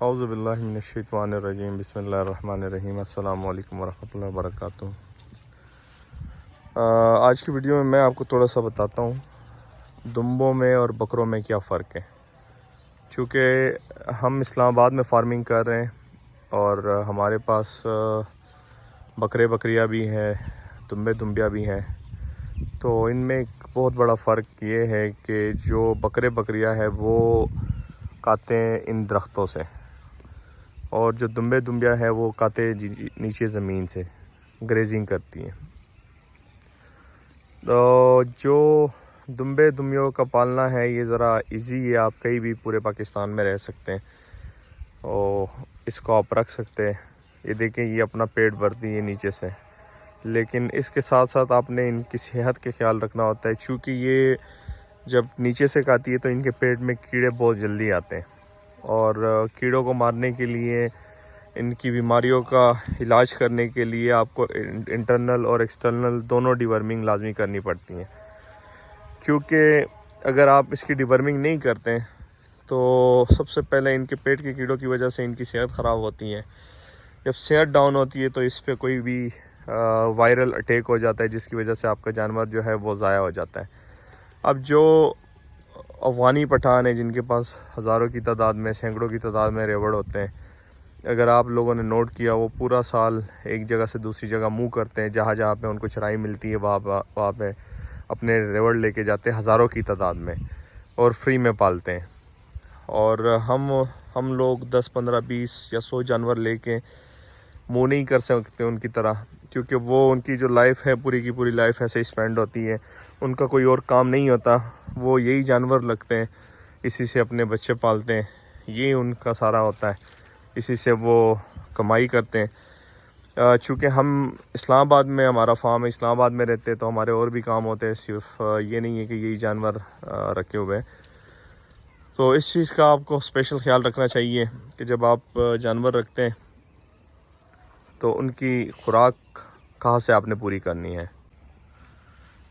औज़ु बिल्लाहि मिनश्शैतानिर्रजीम बिस्मिल्लाहिर्रहमानिर्रहीम अस्सलामु अलैकुम वरहमतुल्लाहि वबरकातुहू। आज की वीडियो में मैं आपको थोड़ा सा बताता हूँ दुम्बों में और बकरों में क्या फ़र्क है। चूँकि हम इस्लामाबाद में फ़ार्मिंग कर रहे हैं और हमारे पास बकरे बकरियाँ भी हैं, दुम्बे दुम्बियाँ भी हैं, तो इनमें एक बहुत बड़ा फ़र्क ये है कि जो बकरे बकरियाँ हैं वो खाते हैं इन दरख्तों से, और जो दुम्बे दुम्बिया है वो काते नीचे ज़मीन से ग्रेजिंग करती हैं। तो जो दुम्बे दुम्बियों का पालना है ये ज़रा इजी है, आप कहीं भी पूरे पाकिस्तान में रह सकते हैं और इसको आप रख सकते हैं। ये देखें, ये अपना पेट भरती है नीचे से, लेकिन इसके साथ साथ आपने इनकी सेहत के ख्याल रखना होता है। चूँकि ये जब नीचे से खाती है तो इनके पेट में कीड़े बहुत जल्दी आते हैं, और कीड़ों को मारने के लिए, इनकी बीमारियों का इलाज करने के लिए आपको इंटरनल और एक्सटर्नल दोनों डिवर्मिंग लाजमी करनी पड़ती हैं। क्योंकि अगर आप इसकी डिवर्मिंग नहीं करते तो सबसे पहले इनके पेट के कीड़ों की वजह से इनकी सेहत ख़राब होती है। जब सेहत डाउन होती है तो इस पर कोई भी वायरल अटैक हो जाता है, जिसकी वजह से आपका जानवर जो है वो ज़ाया हो जाता है। अब जो अफ़गानी पठान है जिनके पास हज़ारों की तादाद में, सैकड़ों की तादाद में रेवड़ होते हैं, अगर आप लोगों ने नोट किया, वो पूरा साल एक जगह से दूसरी जगह मूव करते हैं। जहाँ जहाँ पे उनको चराई मिलती है वहाँ पे अपने रेवड़ लेके जाते हैं हज़ारों की तादाद में, और फ्री में पालते हैं। और हम लोग 10, 15, 20 या 100 जानवर लेके मूव नहीं कर सकते उनकी तरह, क्योंकि वो उनकी जो लाइफ है पूरी की पूरी लाइफ ऐसे स्पेंड होती है। उनका कोई और काम नहीं होता, वो यही जानवर लगते हैं, इसी से अपने बच्चे पालते हैं, ये उनका सारा होता है, इसी से वो कमाई करते हैं। चूँकि हम इस्लामाबाद में हमारा फार्म है, इस्लामाबाद में रहते हैं, तो हमारे और भी काम होते हैं, सिर्फ ये नहीं है कि यही जानवर रखे हुए हैं। तो इस चीज़ का आपको स्पेशल ख्याल रखना चाहिए कि जब आप जानवर रखते हैं तो उनकी खुराक कहाँ से आपने पूरी करनी है।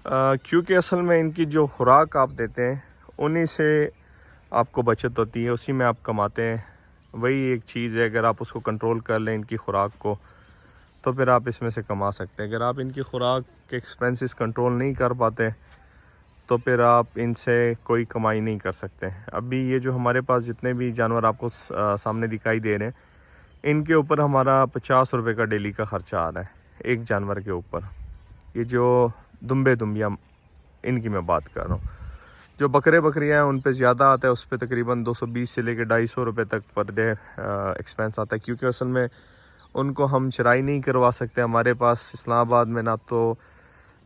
क्योंकि असल में इनकी जो खुराक आप देते हैं उन्हीं से आपको बचत होती है, उसी में आप कमाते हैं। वही एक चीज़ है, अगर आप उसको कंट्रोल कर लें इनकी खुराक को, तो फिर आप इसमें से कमा सकते हैं। अगर आप इनकी खुराक के एक्सपेंसेस कंट्रोल नहीं कर पाते तो फिर आप इनसे कोई कमाई नहीं कर सकते। अभी ये जो हमारे पास जितने भी जानवर आपको सामने दिखाई दे रहे हैं, इनके ऊपर हमारा 50 रुपये का डेली का ख़र्चा आ रहा है एक जानवर के ऊपर। ये जो दुम्बे दुम्बिया इनकी मैं बात कर रहा हूँ। जो बकरे बकरियाँ हैं उन पे ज़्यादा आता है, उस पर तकरीबन 220 से लेकर 250 रुपये तक पर डे एक्सपेंस आता है, क्योंकि असल में उनको हम चराई नहीं करवा सकते। हमारे पास इस्लामाबाद में ना तो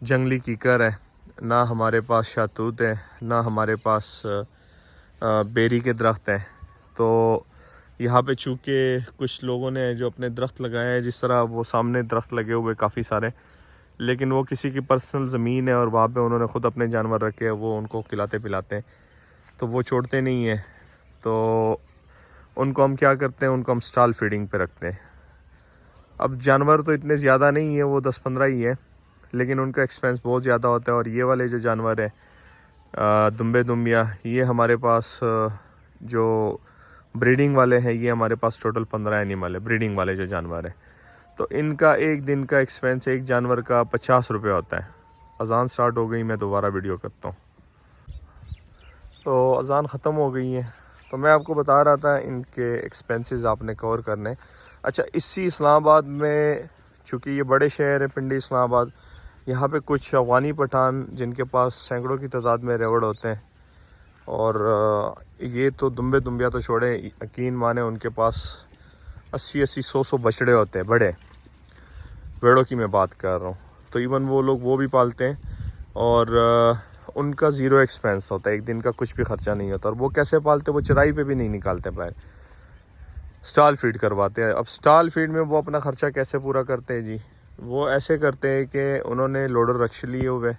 जंगली कीकर है, ना हमारे पास शातूत है, ना हमारे पास बेरी के दरख्त हैं। तो यहाँ पे चूँकि कुछ लोगों ने जो अपने दरख्त लगाए हैं, जिस तरह वो सामने दरख्त लगे हुए काफ़ी सारे, लेकिन वो किसी की पर्सनल ज़मीन है और वहाँ पे उन्होंने ख़ुद अपने जानवर रखे हैं, वो उनको खिलाते पिलाते हैं, तो वो छोड़ते नहीं हैं। तो उनको हम क्या करते हैं, उनको हम स्टॉल फीडिंग पे रखते हैं। अब जानवर तो इतने ज़्यादा नहीं है, वो 10-15 ही है, लेकिन उनका एक्सपेंस बहुत ज़्यादा होता है। और ये वाले जो जानवर है दुम्बे दुम्बिया, ये हमारे पास जो ब्रीडिंग वाले हैं, ये हमारे पास टोटल 15 एनिमल है ब्रीडिंग वाले जो जानवर है। तो इनका एक दिन का एक्सपेंस एक जानवर का 50 रुपये होता है। अज़ान स्टार्ट हो गई, मैं दोबारा वीडियो करता हूँ। तो अज़ान ख़त्म हो गई है, तो मैं आपको बता रहा था इनके एक्सपेंसेस आपने कवर करने। अच्छा, इसी इस्लामाबाद में, चूँकि ये बड़े शहर है पिंडी इस्लामाबाद, यहाँ पे कुछ अफ़गानी पठान जिनके पास सैकड़ों की तादाद में रेवड़ होते हैं, और ये तो दुम्बे दुम्बिया तो छोड़े, यकीन माने उनके पास 80-80, 100-100 बछड़े होते हैं, बड़े भेड़ों की मैं बात कर रहा हूँ। तो इवन वो लोग वो भी पालते हैं, और उनका ज़ीरो एक्सपेंस होता है, एक दिन का कुछ भी ख़र्चा नहीं होता। और वो कैसे पालते, वो चराई पे भी नहीं निकालते बाहर, स्टॉल फीड करवाते हैं। अब स्टॉल फीड में वो अपना ख़र्चा कैसे पूरा करते हैं जी, वो ऐसे करते हैं कि उन्होंने लोडर रक्शे लिए हुए,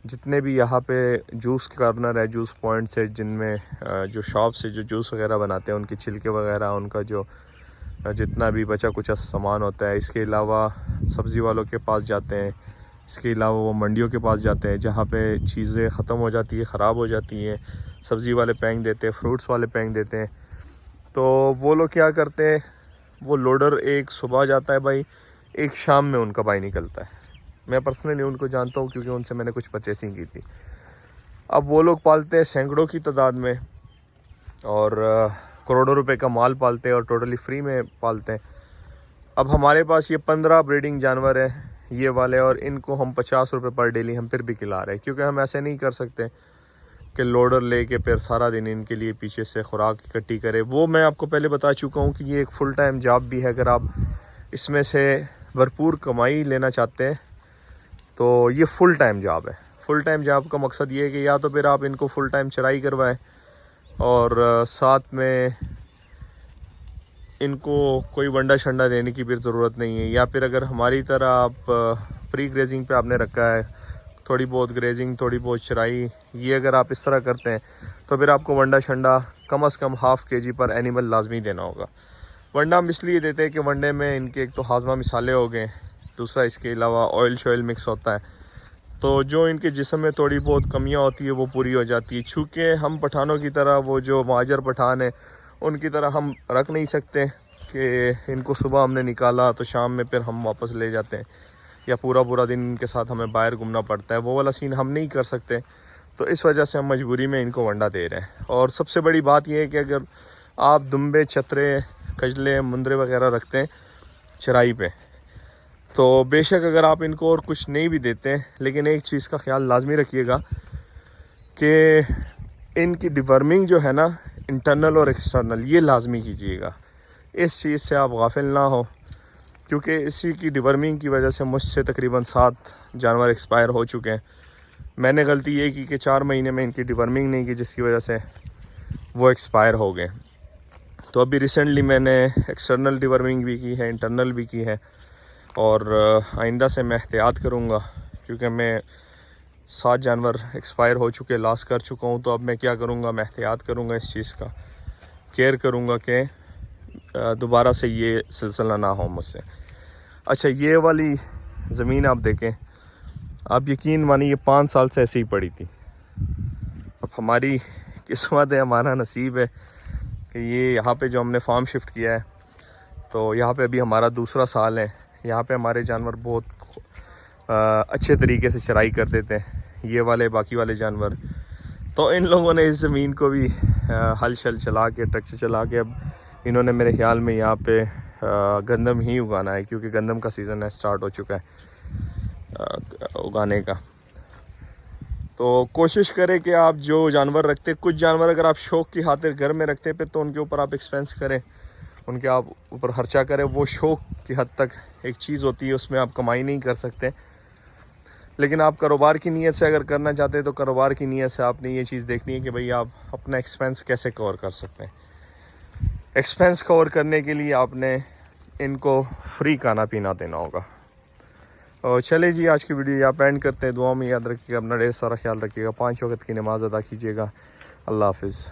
जितने भी यहाँ पे जूस कॉर्नर है, जूस पॉइंट्स है, जिनमें जो शॉप से जो जूस वगैरह बनाते हैं, उनके छिलके वगैरह, उनका जो जितना भी बचा कुछ सामान होता है, इसके अलावा सब्ज़ी वालों के पास जाते हैं, इसके अलावा वो मंडियों के पास जाते हैं जहाँ पे चीज़ें ख़त्म हो जाती है, ख़राब हो जाती हैं, सब्ज़ी वाले पैंग देते हैं, फ्रूट्स वाले पैंग देते हैं। तो वो लोग क्या करते हैं, वो लोडर एक सुबह जाता है भाई, एक शाम में उनका भाई निकलता है। मैं पर्सनली उनको जानता हूँ क्योंकि उनसे मैंने कुछ परचेसिंग की थी। अब वो लोग पालते हैं सैकड़ों की तादाद में और करोड़ों रुपए का माल पालते हैं और टोटली फ्री में पालते हैं। अब हमारे पास ये 15 ब्रीडिंग जानवर है ये वाले, और इनको हम 50 रुपये पर डेली हम फिर भी खिला रहे हैं, क्योंकि हम ऐसे नहीं कर सकते कि लोडर लेके फिर सारा दिन इनके लिए पीछे से खुराक इकट्ठी करे। वो मैं आपको पहले बता चुका हूँ कि ये एक फुल टाइम जॉब भी है। अगर आप इसमें से भरपूर कमाई लेना चाहते हैं तो ये फुल टाइम जॉब है। फुल टाइम जॉब का मकसद ये है कि या तो फिर आप इनको फुल टाइम चराई करवाएं और साथ में इनको कोई वंडा शंडा देने की भी ज़रूरत नहीं है, या फिर अगर हमारी तरह आप प्री ग्रेजिंग पे आपने रखा है, थोड़ी बहुत ग्रेजिंग थोड़ी बहुत चराई, ये अगर आप इस तरह करते हैं तो फिर आपको वंडा शंडा कम से कम ½ kg पर एनिमल लाजमी देना होगा। वंडा हम इसलिए देते हैं कि वंडे में इनके एक तो हाजमा मिसाले हो गए, दूसरा इसके अलावा ऑयल शॉयल मिक्स होता है, तो जो इनके जिस्म में थोड़ी बहुत कमियां होती है वो पूरी हो जाती है। चूँकि हम पठानों की तरह, वो जो महाजर पठान है उनकी तरह हम रख नहीं सकते कि इनको सुबह हमने निकाला तो शाम में फिर हम वापस ले जाते हैं, या पूरा पूरा दिन इनके साथ हमें बाहर घूमना पड़ता है, वो वाला सीन हम नहीं कर सकते। तो इस वजह से हम मजबूरी में इनको वंडा दे रहे हैं। और सबसे बड़ी बात यह है कि अगर आप दुम्बे, चतरे, कजले, मुंदरे वगैरह रखते हैं चराई पे, तो बेशक अगर आप इनको और कुछ नहीं भी देते हैं, लेकिन एक चीज़ का ख्याल लाजमी रखिएगा कि इनकी डिवर्मिंग जो है ना, इंटरनल और एक्सटर्नल, ये लाजमी कीजिएगा। इस चीज़ से आप गाफिल ना हो, क्योंकि इसी की डिवर्मिंग की वजह से मुझसे तकरीबन 7 जानवर एक्सपायर हो चुके हैं। मैंने गलती ये की कि 4 महीने में इनकी डिवर्मिंग नहीं की, जिसकी वजह से वो एक्सपायर हो गए। तो अभी रिसेंटली मैंने एक्सटर्नल डिवर्मिंग भी की है, इंटरनल भी की है, और आइंदा से मैं एहतियात करूँगा, क्योंकि मैं 7 जानवर एक्सपायर हो चुके, लॉस कर चुका हूँ। तो अब मैं क्या करूँगा, मैं एहतियात करूँगा, इस चीज़ का केयर करूँगा कि दोबारा से ये सिलसिला ना हो मुझसे। अच्छा, ये वाली ज़मीन आप देखें, आप यकीन मानिए 5 साल से ऐसे ही पड़ी थी। अब हमारी किस्मत है, हमारा नसीब है कि ये यहाँ पे जो हमने फार्म शिफ्ट किया है, तो यहाँ पे अभी हमारा दूसरा साल है। यहाँ पे हमारे जानवर बहुत अच्छे तरीके से चराई कर देते हैं, ये वाले, बाकी वाले जानवर। तो इन लोगों ने इस ज़मीन को भी हल शल चला के, ट्रैक्टर चला के, अब इन्होंने मेरे ख्याल में यहाँ पे गंदम ही उगाना है, क्योंकि गंदम का सीज़न है, स्टार्ट हो चुका है उगाने का। तो कोशिश करें कि आप जो जानवर रखते, कुछ जानवर अगर आप शौक़ की खातिर घर में रखते हैं, फिर तो उनके ऊपर आप एक्सपेंस करें, उनके आप ऊपर खर्चा करें। वो शौक़ की हद तक एक चीज़ होती है, उसमें आप कमाई नहीं कर सकते। लेकिन आप कारोबार की नीयत से अगर करना चाहते हैं तो कारोबार की नीयत से आपने ये चीज़ देखनी है कि भाई आप अपना एक्सपेंस कैसे कवर कर सकते हैं। एक्सपेंस कवर करने के लिए आपने इनको फ्री खाना पीना देना होगा। और चले जी, आज की वीडियो यहाँ पे एंड करते हैं। दुआ में याद रखिएगा, अपना ढेर सारा ख्याल रखिएगा, 5 वक्त की नमाज़ अदा कीजिएगा। अल्लाह हाफिज़।